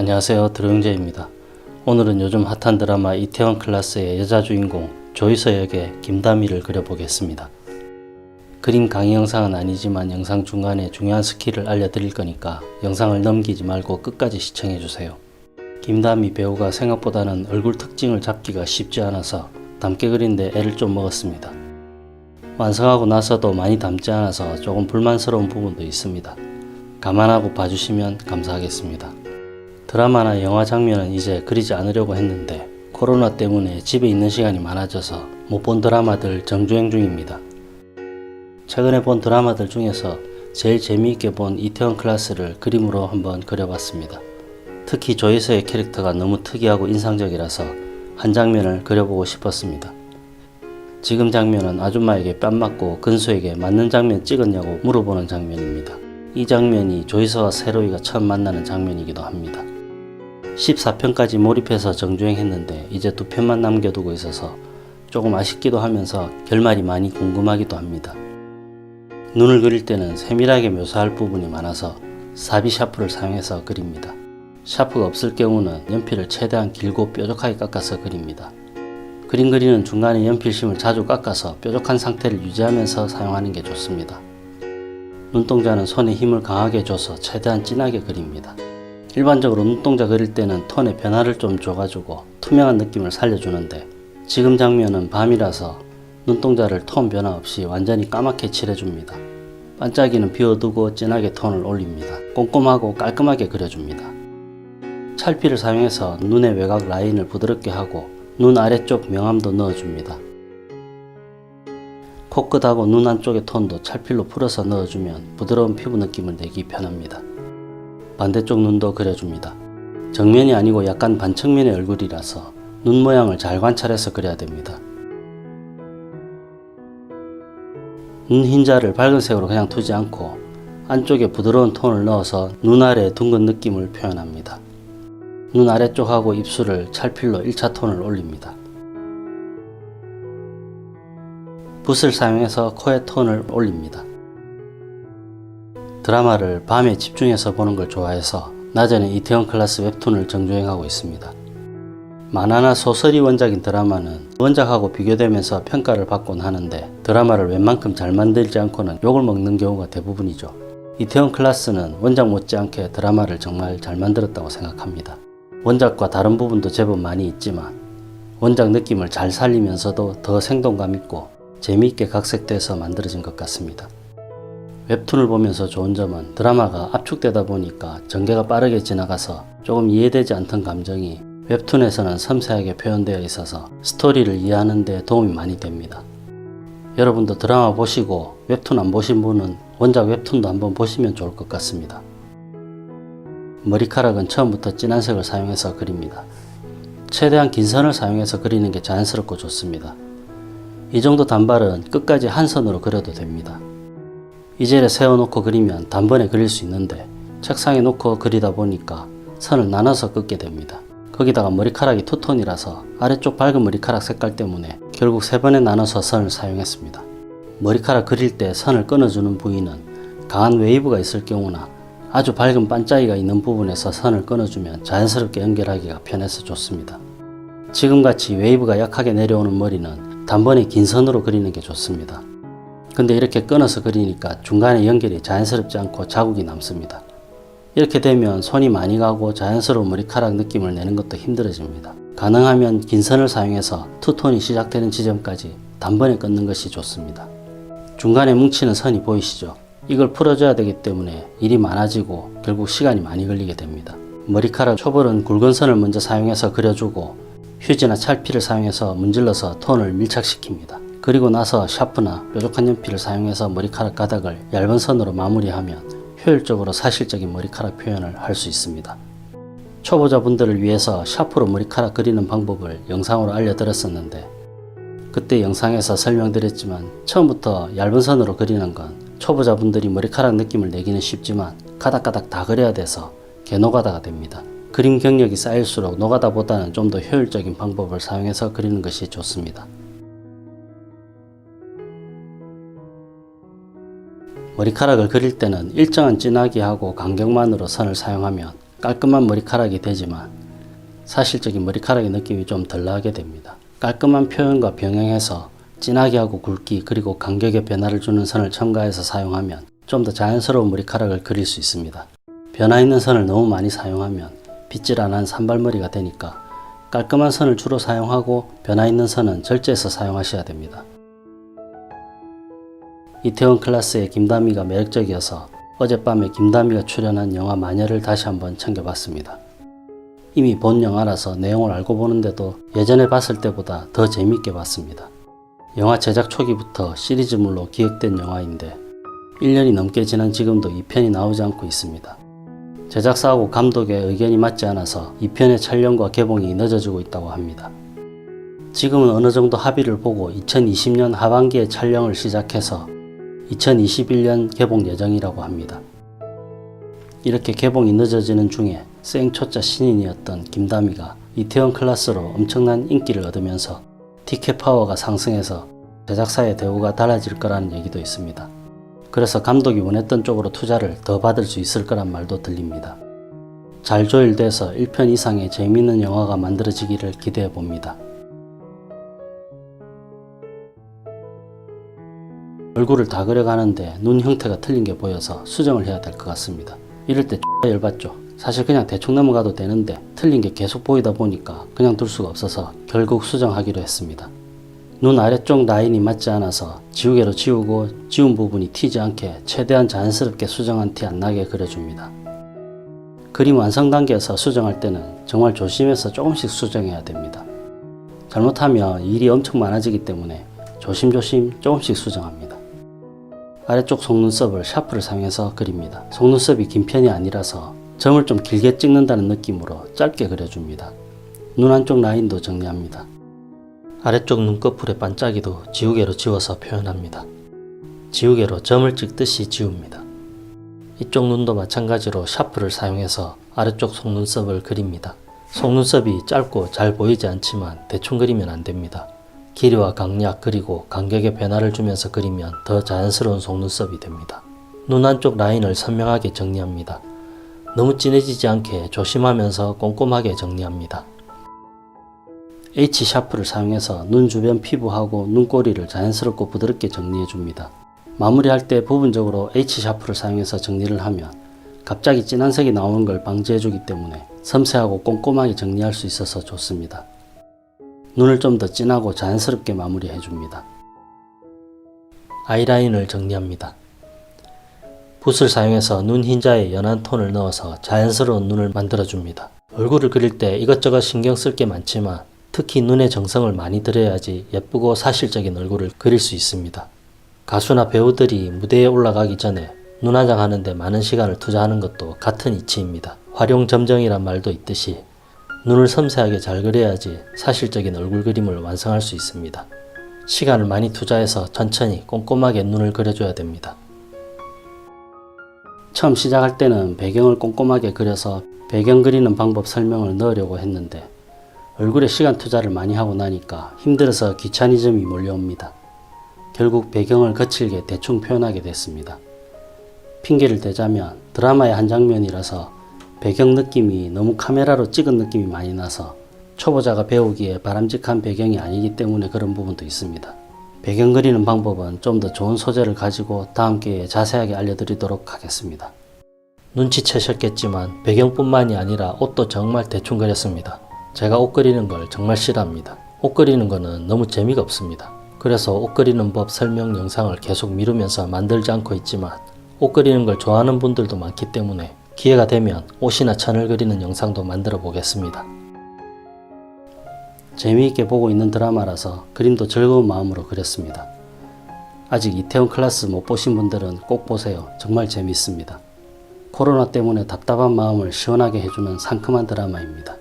안녕하세요, 드로영재입니다. 오늘은 요즘 핫한 드라마 이태원 클라스의 여자 주인공 조이서 역의 김다미를 그려보겠습니다. 그림 강의 영상은 아니지만 영상 중간에 중요한 스킬을 알려드릴 거니까 영상을 넘기지 말고 끝까지 시청해주세요. 김다미 배우가 생각보다는 얼굴 특징을 잡기가 쉽지 않아서 닮게 그린데 애를 좀 먹었습니다. 완성하고 나서도 많이 닮지 않아서 조금 불만스러운 부분도 있습니다. 감안하고 봐주시면 감사하겠습니다. 드라마나 영화 장면은 이제 그리지 않으려고 했는데 코로나 때문에 집에 있는 시간이 많아져서 못 본 드라마들 정주행 중입니다. 최근에 본 드라마들 중에서 제일 재미있게 본 이태원 클라스를 그림으로 한번 그려봤습니다. 특히 조이서의 캐릭터가 너무 특이하고 인상적이라서 한 장면을 그려보고 싶었습니다. 지금 장면은 아줌마에게 뺨 맞고 근수에게 맞는 장면 찍었냐고 물어보는 장면입니다. 이 장면이 조이서와 세로이가 처음 만나는 장면이기도 합니다. 14편까지 몰입해서 정주행했는데 이제 2편만 남겨두고 있어서 조금 아쉽기도 하면서 결말이 많이 궁금하기도 합니다. 눈을 그릴 때는 세밀하게 묘사할 부분이 많아서 사비 샤프를 사용해서 그립니다. 샤프가 없을 경우는 연필을 최대한 길고 뾰족하게 깎아서 그립니다. 그림 그리는 중간에 연필심을 자주 깎아서 뾰족한 상태를 유지하면서 사용하는 게 좋습니다. 눈동자는 손에 힘을 강하게 줘서 최대한 진하게 그립니다. 일반적으로 눈동자 그릴 때는 톤의 변화를 좀 줘가지고 투명한 느낌을 살려주는데 지금 장면은 밤이라서 눈동자를 톤 변화 없이 완전히 까맣게 칠해줍니다. 반짝이는 비워두고 진하게 톤을 올립니다. 꼼꼼하고 깔끔하게 그려줍니다. 찰피를 사용해서 눈의 외곽 라인을 부드럽게 하고 눈 아래쪽 명암도 넣어줍니다. 코끝하고 눈 안쪽의 톤도 찰필로 풀어서 넣어주면 부드러운 피부 느낌을 내기 편합니다. 반대쪽 눈도 그려줍니다. 정면이 아니고 약간 반측면의 얼굴이라서 눈 모양을 잘 관찰해서 그려야 됩니다. 눈 흰자를 밝은 색으로 그냥 두지 않고 안쪽에 부드러운 톤을 넣어서 눈 아래 둥근 느낌을 표현합니다. 눈 아래쪽하고 입술을 찰필로 1차 톤을 올립니다. 붓을 사용해서 코의 톤을 올립니다. 드라마를 밤에 집중해서 보는 걸 좋아해서 낮에는 이태원 클라스 웹툰을 정주행하고 있습니다. 만화나 소설이 원작인 드라마는 원작하고 비교되면서 평가를 받곤 하는데 드라마를 웬만큼 잘 만들지 않고는 욕을 먹는 경우가 대부분이죠. 이태원 클라스는 원작 못지않게 드라마를 정말 잘 만들었다고 생각합니다. 원작과 다른 부분도 제법 많이 있지만 원작 느낌을 잘 살리면서도 더 생동감 있고 재미있게 각색돼서 만들어진 것 같습니다. 웹툰을 보면서 좋은 점은 드라마가 압축되다 보니까 전개가 빠르게 지나가서 조금 이해되지 않던 감정이 웹툰에서는 섬세하게 표현되어 있어서 스토리를 이해하는 데 도움이 많이 됩니다. 여러분도 드라마 보시고 웹툰 안 보신 분은 원작 웹툰도 한번 보시면 좋을 것 같습니다. 머리카락은 처음부터 진한 색을 사용해서 그립니다. 최대한 긴 선을 사용해서 그리는 게 자연스럽고 좋습니다. 이 정도 단발은 끝까지 한 선으로 그려도 됩니다. 이젤에 세워놓고 그리면 단번에 그릴 수 있는데 책상에 놓고 그리다 보니까 선을 나눠서 긋게 됩니다. 거기다가 머리카락이 투톤이라서 아래쪽 밝은 머리카락 색깔 때문에 결국 3번에 나눠서 선을 사용했습니다. 머리카락 그릴 때 선을 끊어주는 부위는 강한 웨이브가 있을 경우나 아주 밝은 반짝이가 있는 부분에서 선을 끊어주면 자연스럽게 연결하기가 편해서 좋습니다. 지금같이 웨이브가 약하게 내려오는 머리는 단번에 긴 선으로 그리는 게 좋습니다. 근데 이렇게 끊어서 그리니까 중간에 연결이 자연스럽지 않고 자국이 남습니다. 이렇게 되면 손이 많이 가고 자연스러운 머리카락 느낌을 내는 것도 힘들어집니다. 가능하면 긴 선을 사용해서 투톤이 시작되는 지점까지 단번에 끊는 것이 좋습니다. 중간에 뭉치는 선이 보이시죠? 이걸 풀어줘야 되기 때문에 일이 많아지고 결국 시간이 많이 걸리게 됩니다. 머리카락 초벌은 굵은 선을 먼저 사용해서 그려주고 휴지나 찰피를 사용해서 문질러서 톤을 밀착시킵니다. 그리고 나서 샤프나 뾰족한 연필을 사용해서 머리카락 가닥을 얇은 선으로 마무리하면 효율적으로 사실적인 머리카락 표현을 할 수 있습니다. 초보자분들을 위해서 샤프로 머리카락 그리는 방법을 영상으로 알려드렸었는데 그때 영상에서 설명드렸지만 처음부터 얇은 선으로 그리는 건 초보자분들이 머리카락 느낌을 내기는 쉽지만 가닥가닥 다 그려야 돼서 개노가다가 됩니다. 그림 경력이 쌓일수록 노가다보다는 좀 더 효율적인 방법을 사용해서 그리는 것이 좋습니다. 머리카락을 그릴 때는 일정한 진하게 하고 간격만으로 선을 사용하면 깔끔한 머리카락이 되지만 사실적인 머리카락의 느낌이 좀 덜 나게 됩니다. 깔끔한 표현과 병행해서 진하게 하고 굵기 그리고 간격의 변화를 주는 선을 첨가해서 사용하면 좀 더 자연스러운 머리카락을 그릴 수 있습니다. 변화 있는 선을 너무 많이 사용하면 빗질안한 산발머리가 되니까 깔끔한 선을 주로 사용하고 변화 있는 선은 절제해서 사용하셔야 됩니다. 이태원 클라스의 김다미가 매력적이어서 어젯밤에 김다미가 출연한 영화 마녀를 다시 한번 챙겨봤습니다. 이미 본 영화라서 내용을 알고 보는데도 예전에 봤을 때보다 더 재밌게 봤습니다. 영화 제작 초기부터 시리즈물로 기획된 영화인데 1년이 넘게 지난 지금도 2편이 나오지 않고 있습니다. 제작사하고 감독의 의견이 맞지 않아서 2편의 촬영과 개봉이 늦어지고 있다고 합니다. 지금은 어느 정도 합의를 보고 2020년 하반기에 촬영을 시작해서 2021년 개봉 예정이라고 합니다. 이렇게 개봉이 늦어지는 중에 생초짜 신인이었던 김다미가 이태원 클라스로 엄청난 인기를 얻으면서 티켓 파워가 상승해서 제작사의 대우가 달라질 거라는 얘기도 있습니다. 그래서 감독이 원했던 쪽으로 투자를 더 받을 수 있을 거란 말도 들립니다. 잘 조율돼서 1편 이상의 재미있는 영화가 만들어지기를 기대해 봅니다. 얼굴을 다 그려가는데 눈 형태가 틀린 게 보여서 수정을 해야 될 것 같습니다. 이럴 때 X가 열받죠. 사실 그냥 대충 넘어가도 되는데 틀린 게 계속 보이다 보니까 그냥 둘 수가 없어서 결국 수정하기로 했습니다. 눈 아래쪽 라인이 맞지 않아서 지우개로 지우고 지운 부분이 튀지 않게 최대한 자연스럽게 수정한 티 안 나게 그려줍니다. 그림 완성 단계에서 수정할 때는 정말 조심해서 조금씩 수정해야 됩니다. 잘못하면 일이 엄청 많아지기 때문에 조심조심 조금씩 수정합니다. 아래쪽 속눈썹을 샤프를 사용해서 그립니다. 속눈썹이 긴 편이 아니라서 점을 좀 길게 찍는다는 느낌으로 짧게 그려줍니다. 눈 안쪽 라인도 정리합니다. 아래쪽 눈꺼풀의 반짝이도 지우개로 지워서 표현합니다. 지우개로 점을 찍듯이 지웁니다. 이쪽 눈도 마찬가지로 샤프를 사용해서 아래쪽 속눈썹을 그립니다. 속눈썹이 짧고 잘 보이지 않지만 대충 그리면 안됩니다. 길이와 강약 그리고 간격의 변화를 주면서 그리면 더 자연스러운 속눈썹이 됩니다. 눈 안쪽 라인을 선명하게 정리합니다. 너무 진해지지 않게 조심하면서 꼼꼼하게 정리합니다. H 샤프를 사용해서 눈 주변 피부하고 눈꼬리를 자연스럽고 부드럽게 정리해 줍니다. 마무리할 때 부분적으로 H 샤프를 사용해서 정리를 하면 갑자기 진한 색이 나오는 걸 방지해 주기 때문에 섬세하고 꼼꼼하게 정리할 수 있어서 좋습니다. 눈을 좀 더 진하고 자연스럽게 마무리해 줍니다. 아이라인을 정리합니다. 붓을 사용해서 눈 흰자에 연한 톤을 넣어서 자연스러운 눈을 만들어 줍니다. 얼굴을 그릴 때 이것저것 신경 쓸 게 많지만 특히 눈에 정성을 많이 들여야지 예쁘고 사실적인 얼굴을 그릴 수 있습니다. 가수나 배우들이 무대에 올라가기 전에 눈 화장하는 데 많은 시간을 투자하는 것도 같은 이치입니다. 활용점정이란 말도 있듯이 눈을 섬세하게 잘 그려야지 사실적인 얼굴 그림을 완성할 수 있습니다. 시간을 많이 투자해서 천천히 꼼꼼하게 눈을 그려줘야 됩니다. 처음 시작할 때는 배경을 꼼꼼하게 그려서 배경 그리는 방법 설명을 넣으려고 했는데 얼굴에 시간 투자를 많이 하고 나니까 힘들어서 귀차니즘이 몰려옵니다. 결국 배경을 거칠게 대충 표현하게 됐습니다. 핑계를 대자면 드라마의 한 장면이라서 배경 느낌이 너무 카메라로 찍은 느낌이 많이 나서 초보자가 배우기에 바람직한 배경이 아니기 때문에 그런 부분도 있습니다. 배경 그리는 방법은 좀 더 좋은 소재를 가지고 다음 기회에 자세하게 알려드리도록 하겠습니다. 눈치채셨겠지만 배경뿐만이 아니라 옷도 정말 대충 그렸습니다. 제가 옷 그리는 걸 정말 싫어합니다. 옷 그리는 거는 너무 재미가 없습니다. 그래서 옷 그리는 법 설명 영상을 계속 미루면서 만들지 않고 있지만 옷 그리는 걸 좋아하는 분들도 많기 때문에 기회가 되면 옷이나 천을 그리는 영상도 만들어 보겠습니다. 재미있게 보고 있는 드라마라서 그림도 즐거운 마음으로 그렸습니다. 아직 이태원 클라스 못 보신 분들은 꼭 보세요. 정말 재미있습니다. 코로나 때문에 답답한 마음을 시원하게 해주는 상큼한 드라마입니다.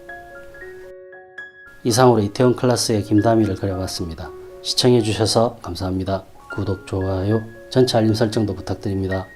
이상으로 이태원 클라스의 김다미를 그려봤습니다. 시청해주셔서 감사합니다. 구독, 좋아요, 전체 알림 설정도 부탁드립니다.